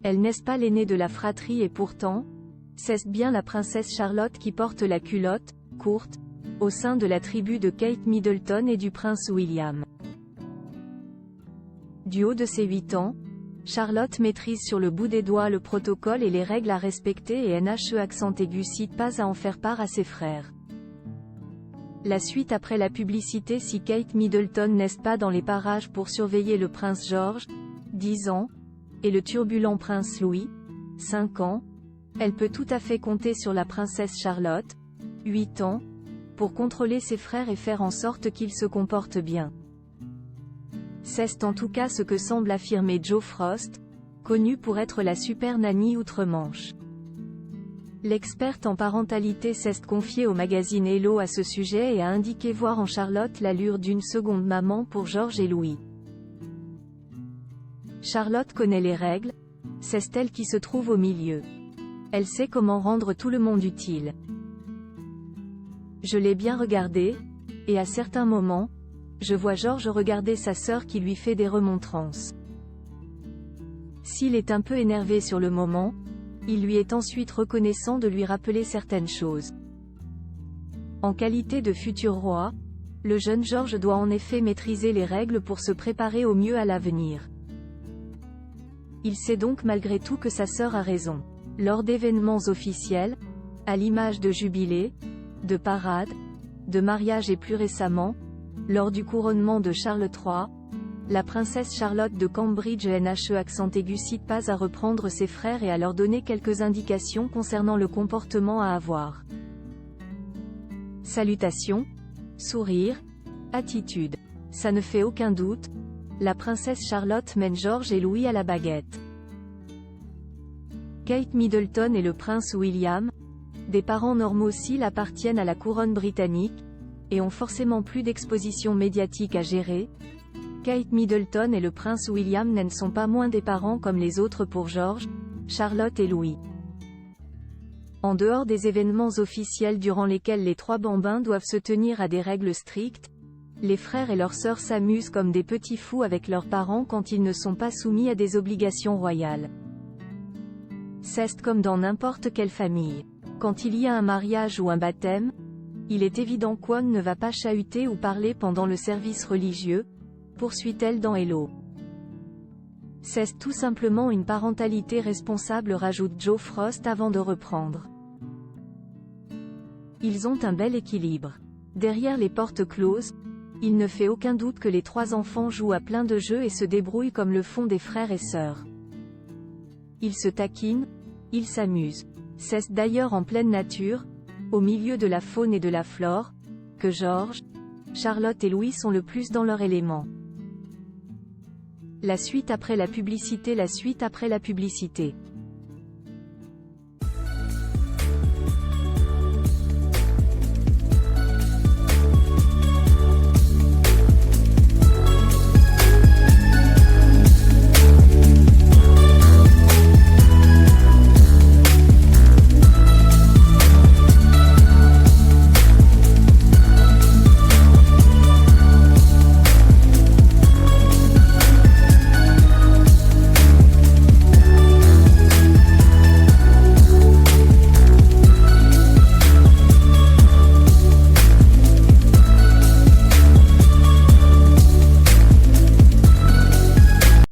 Elle n'est pas l'aînée de la fratrie et pourtant, c'est bien la princesse Charlotte qui porte la culotte, courte, au sein de la tribu de Kate Middleton et du prince William. Du haut de ses 8 ans, Charlotte maîtrise sur le bout des doigts le protocole et les règles à respecter et NHE accent aigu cite pas à en faire part à ses frères. La suite après la publicité. Si Kate Middleton n'est pas dans les parages pour surveiller le prince George, 10 ans, et le turbulent prince Louis, 5 ans, elle peut tout à fait compter sur la princesse Charlotte, 8 ans, pour contrôler ses frères et faire en sorte qu'ils se comportent bien. C'est en tout cas ce que semble affirmer Jo Frost, connue pour être la super nanny outre-Manche. L'experte en parentalité s'est confiée au magazine Hello à ce sujet et a indiqué voir en Charlotte l'allure d'une seconde maman pour George et Louis. Charlotte connaît les règles, c'est elle qui se trouve au milieu. Elle sait comment rendre tout le monde utile. Je l'ai bien regardé, et à certains moments, je vois George regarder sa sœur qui lui fait des remontrances. S'il est un peu énervé sur le moment, il lui est ensuite reconnaissant de lui rappeler certaines choses. En qualité de futur roi, le jeune George doit en effet maîtriser les règles pour se préparer au mieux à l'avenir. Il sait donc malgré tout que sa sœur a raison. Lors d'événements officiels, à l'image de jubilés, de parades, de mariages et plus récemment, lors du couronnement de Charles III, la princesse Charlotte de Cambridge NHE accent aigu cite pas à reprendre ses frères et à leur donner quelques indications concernant le comportement à avoir. Salutations, sourire, attitude. Ça ne fait aucun doute, la princesse Charlotte mène George et Louis à la baguette. Kate Middleton et le prince William, des parents normaux s'ils appartiennent à la couronne britannique, et ont forcément plus d'exposition médiatique à gérer. Kate Middleton et le prince William ne sont pas moins des parents comme les autres pour George, Charlotte et Louis. En dehors des événements officiels durant lesquels les trois bambins doivent se tenir à des règles strictes, les frères et leurs sœurs s'amusent comme des petits fous avec leurs parents quand ils ne sont pas soumis à des obligations royales. C'est comme dans n'importe quelle famille. Quand il y a un mariage ou un baptême, il est évident qu'on ne va pas chahuter ou parler pendant le service religieux, poursuit-elle dans Hello. C'est tout simplement une parentalité responsable, rajoute Jo Frost avant de reprendre. Ils ont un bel équilibre. Derrière les portes closes, il ne fait aucun doute que les trois enfants jouent à plein de jeux et se débrouillent comme le font des frères et sœurs. Ils se taquinent, ils s'amusent. C'est d'ailleurs en pleine nature, au milieu de la faune et de la flore, que George, Charlotte et Louis sont le plus dans leur élément. La suite après la publicité.